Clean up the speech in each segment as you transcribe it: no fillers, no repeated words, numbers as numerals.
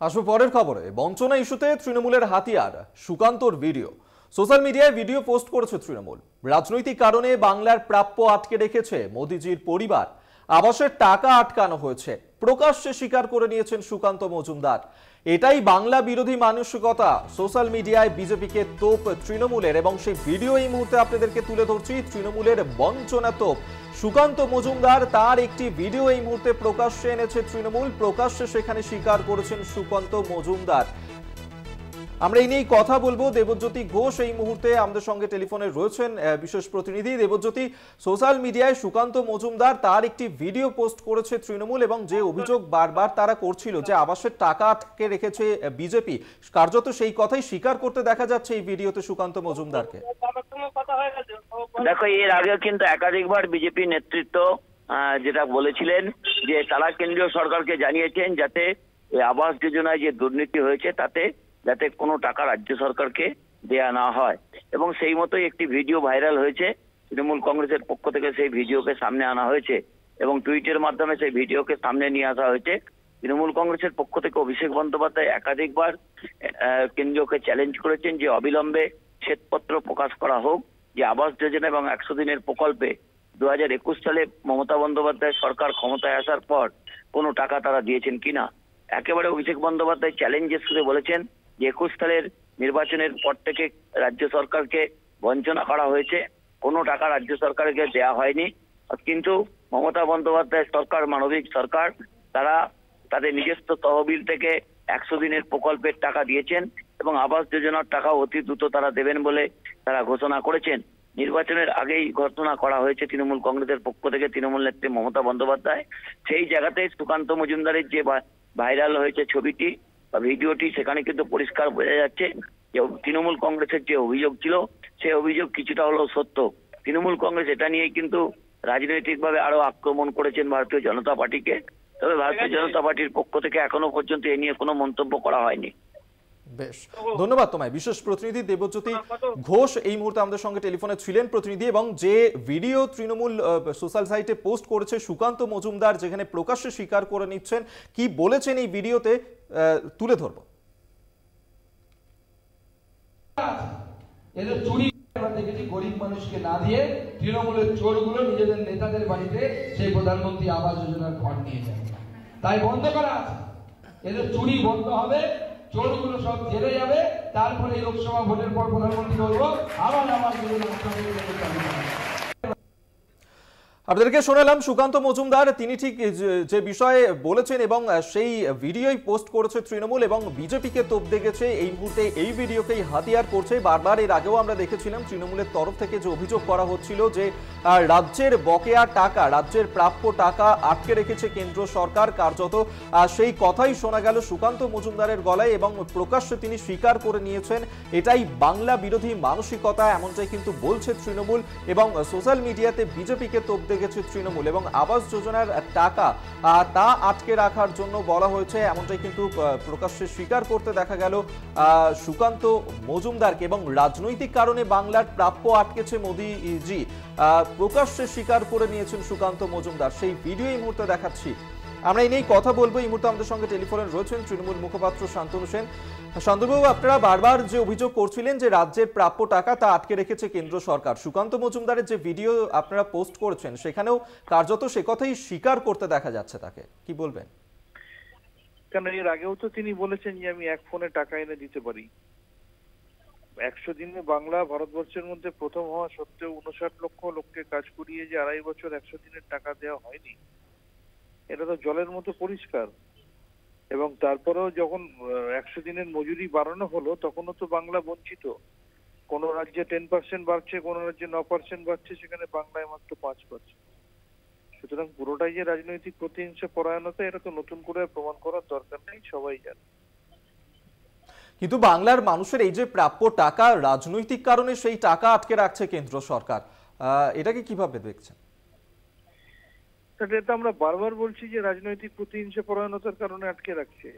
আসবো পরের খবরে। বঞ্চনা ইস্যুতে তৃণমূলের হাতিয়ার সুকান্তর ভিডিও। সোশ্যাল মিডিয়ায় ভিডিও পোস্ট করেছে তৃণমূল। রাজনৈতিক কারণে বাংলার প্রাপ্য আটকে রেখেছে মোদিজির পরিবার, আবাসের টাকা আটকানো হয়েছে, প্রকাশ্যে স্বীকার করে নিয়েছেন সুকান্ত মজুমদার। এটাই বাংলা বিরোধী মানসিকতা। সোশ্যাল মিডিয়ায় বিজেপিকে তোপ তৃণমূলের, এবং সেই ভিডিও এই মুহূর্তে আপনাদেরকে তুলে ধরছি। তৃণমূলের বঞ্চনা তোপ সুকান্ত মজুমদার, তার একটি ভিডিও এই মুহূর্তে প্রকাশ্যে এনেছে তৃণমূল। প্রকাশ্যে সেখানে স্বীকার করেছেন সুকান্ত মজুমদার। আমরা এই নিয়ে কথা বলবো। দেবজ্যোতি ঘোষ এই মুহূর্তে আমাদের সঙ্গে টেলিফোনে রয়েছেন, বিশেষ প্রতিনিধি। দেবজ্যোতি, সোশ্যাল মিডিয়ায় সুকান্ত মজুমদার তার একটি ভিডিও পোস্ট করেছে তৃণমূল, এবং যে অভিযোগ বারবার তারা করছিল যে আবাসের টাকা আটকে রেখেছে বিজেপি, কার্যত সেই কথাই স্বীকার করতে দেখা যাচ্ছে এই ভিডিওতে সুকান্ত মজুমদারকে। দেখো, এর আগেও কিন্তু একাধিকবার বিজেপি নেতৃত্ব যেটা বলেছিলেন যে তারা কেন্দ্রীয় সরকারকে জানিয়েছেন যাতে আবাস যোজনায় যে দুর্নীতি হয়েছে তাতে যাতে কোনো টাকা রাজ্য সরকারকে দেয়া না হয়, এবং সেই মতোই একটি ভিডিও ভাইরাল হয়েছে। তৃণমূল কংগ্রেসের পক্ষ থেকে সেই ভিডিওকে সামনে আনা হয়েছে এবং টুইটের মাধ্যমে সেই ভিডিওকে সামনে নিয়ে আসা হয়েছে। তৃণমূল কংগ্রেসের পক্ষ থেকে অভিষেক বন্দ্যোপাধ্যায় একাধিকবার কেন্দ্রকে চ্যালেঞ্জ করেছেন যে অবিলম্বে শ্বেতপত্র প্রকাশ করা হোক যে আবাস যোজনা এবং 100 দিনের প্রকল্পে 2021 সালে মমতা বন্দ্যোপাধ্যায় সরকার ক্ষমতায় আসার পর কোনো টাকা তারা দিয়েছেন কিনা। একেবারে অভিষেক বন্দ্যোপাধ্যায় চ্যালেঞ্জের সুরে বলেছেন যে 21 সালের নির্বাচনের পর থেকে রাজ্য সরকারকে বঞ্চনা করা হয়েছে, কোনো টাকা রাজ্য সরকারকে দেয়া হয়নি। কিন্তু মমতা বন্দ্যোপাধ্যায় সরকার মানবিক সরকার, তারা তাদের নিজস্ব তহবিল থেকে 100 দিনের প্রকল্পের টাকা দিয়েছেন এবং আবাস যোজনার টাকা অতি দ্রুত তারা দেবেন বলে তারা ঘোষণা করেছেন। নির্বাচনের আগেই ঘোষণা করা হয়েছে তৃণমূল কংগ্রেসের পক্ষ থেকে তৃণমূল নেত্রী মমতা বন্দ্যোপাধ্যায়। সেই জায়গাতে সুকান্ত মজুমদারের যে ভাইরাল হয়েছে ছবিটি বা ভিডিওটি, সেখানে কিন্তু পরিষ্কার বোঝা যাচ্ছে যে তৃণমূল কংগ্রেসের যে অভিযোগ ছিল সেই অভিযোগ কিছুটা হলেও সত্য। তৃণমূল কংগ্রেস এটা নিয়েই কিন্তু রাজনৈতিকভাবে আরো আক্রমণ করেছেন ভারতীয় জনতা পার্টিকে। তবে ভারতীয় জনতা পার্টির পক্ষ থেকে এখনো পর্যন্ত এ নিয়ে কোনো মন্তব্য করা হয়নি। বেশ, ধন্যবাদ তোমায়। বিশেষ প্রতিনিধি দেবজ্যোতি ঘোষ এই মুহূর্তে আমাদের সঙ্গে টেলিফোনে ছিলেন প্রতিনিধি। এবং যে ভিডিও তৃণমূল সোশ্যাল সাইটে পোস্ট করেছে সুকান্ত মজুমদার, যেখানে প্রকাশ্যে স্বীকার করে নিচ্ছেন, কি বলেছেন এই ভিডিওতে তুলে ধরবো। এদের চুরি দেখেছি গরিব মানুষকে না দিয়ে তৃণমূলের চোরগুলো নিজেদের নেতাদের বাড়িতে সেই প্রধানমন্ত্রী আবাস যোজনার ঘর নিয়ে যায়। তাই বন্ধ করা আছে, এদের চুরি বন্ধ হবে, চোরগুলো সব জেলে যাবে। তারপরে এই লোকসভা ভোটের পর প্রধানমন্ত্রী বলবো আবার আবাস যোজনা। আপনাদেরকে শোনালাম সুকান্ত মজুমদার, তিনি ঠিক যে বিষয়ে বলেছেন এবং সেই ভিডিওই পোস্ট করেছে তৃণমূল, এবং বিজেপিকে তোপ দেখেছে এই মুহূর্তে এই ভিডিওকেই হাতিয়ার করছে। বারবার এর আগেও আমরা দেখেছিলাম তৃণমূলের তরফ থেকে যে অভিযোগ করা হচ্ছিল যে রাজ্যের বকেয়া টাকা, রাজ্যের প্রাপ্য টাকা আটকে রেখেছে কেন্দ্র সরকার, কার্যত সেই কথাই শোনা গেল সুকান্ত মজুমদারের গলায়, এবং প্রকাশ্যে তিনি স্বীকার করে নিয়েছেন এটাই বাংলা বিরোধী মানসিকতা, এমনটাই কিন্তু বলছে তৃণমূল। এবং সোশ্যাল মিডিয়াতে বিজেপিকে তোপ গেছে তৃণমূল, এবং আবাস যোজনার টাকা তা আটকে রাখার জন্য বলা হয়েছে, এমনটাই কিন্তু প্রকাশ্যে স্বীকার করতে দেখা গেল সুকান্ত মজুমদারকে। এবং রাজনৈতিক কারণে বাংলার প্রাপ্য আটকেছে মোদিজি, প্রকাশ্যে স্বীকার করে নিয়েছেন সুকান্ত মজুমদার। সেই ভিডিও এই মুহূর্তে দেখাচ্ছি। আমরা এই নিয়েই কথা বলবো। এই মুহূর্তে আমাদের সঙ্গে টেলিফোনে রয়েছেন তৃণমূল মুখপাত্র শান্তনু সেন। শান্তনুবাবু, আপনারা বারবার যে অভিযোগ করছিলেন যে রাজ্যের প্রাপ্য টাকা তা আটকে রেখেছে কেন্দ্র সরকার, সুকান্ত মজুমদারের যে ভিডিও আপনারা পোস্ট করেছেন সেখানেও কার্যত সে কথাই স্বীকার করতে দেখা যাচ্ছে, তাকে কি বলবেন? কেন, এর আগেও তো তিনি বলেছেন যে আমি এক ফোনে টাকা এনে দিতে পারি। 100 দিনে বাংলা ভারতবর্ষের মধ্যে প্রথম হওয়া সত্ত্বেও 59 লক্ষ লোককে কাজ করিয়ে যে 2.5 বছর 100 দিনের টাকা দেওয়া হয়নি, এটা তো জলের মতো পরিষ্কার। এবং তারপরেও যখন 100 দিনের মজুরি বাড়ানো হলো তখনও তো বাংলা বঞ্চিত। কোন রাজ্যে 10% বাড়ছে, কোন রাজ্যে 9% বাড়ছে, সেখানে বাংলায় মাত্র 5%। সুতরাং পুরোটাই যে রাজনৈতিক প্রতিহিংসা পরায়ণতা, এটা তো নতুন করে প্রমাণ করার দরকার নেই, সবাই জানে। কিন্তু বাংলার মানুষের এই যে প্রাপ্য টাকা, রাজনৈতিক কারণে সেই টাকা আটকে রাখছে কেন্দ্র সরকার, এটাকে কিভাবে দেখছেন? এটা আমরা বারবার বলছি যে রাজনৈতিক প্রতিহিংসা পরায়ণতার কারণে আটকে রাখছে।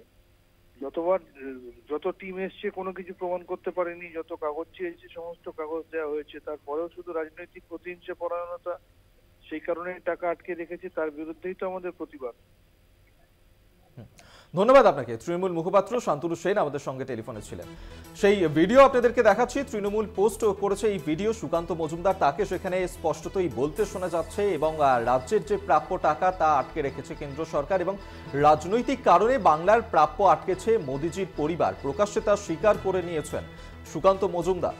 যত টিম এসছে কোনো কিছু প্রমাণ করতে পারেনি, যত কাগজ চেয়েছে সমস্ত কাগজ দেওয়া হয়েছে, তারপরেও শুধু রাজনৈতিক প্রতিহিংসা পরায়ণতা, সেই কারণে টাকা আটকে রেখেছে, তার বিরুদ্ধেই তো আমাদের প্রতিবাদ। ধন্যবাদ আপনাকে। তৃণমূল মুখপাত্র শান্তনু সেন আমাদের সঙ্গে টেলিফোনে ছিলেন। সেই ভিডিও আপনাদেরকে দেখাচ্ছি। তৃণমূল পোস্ট করেছে এই ভিডিও। সুকান্ত মজুমদার তাকে সেখানে স্পষ্টতই বলতে শোনা যাচ্ছে এবং রাজ্যের যে প্রাপ্য টাকা তা আটকে রেখেছে কেন্দ্র সরকার এবং রাজনৈতিক কারণে বাংলার প্রাপ্য আটকেছে মোদিজির পরিবার। প্রকাশ্যে তা স্বীকার করে নিয়েছেন সুকান্ত মজুমদার।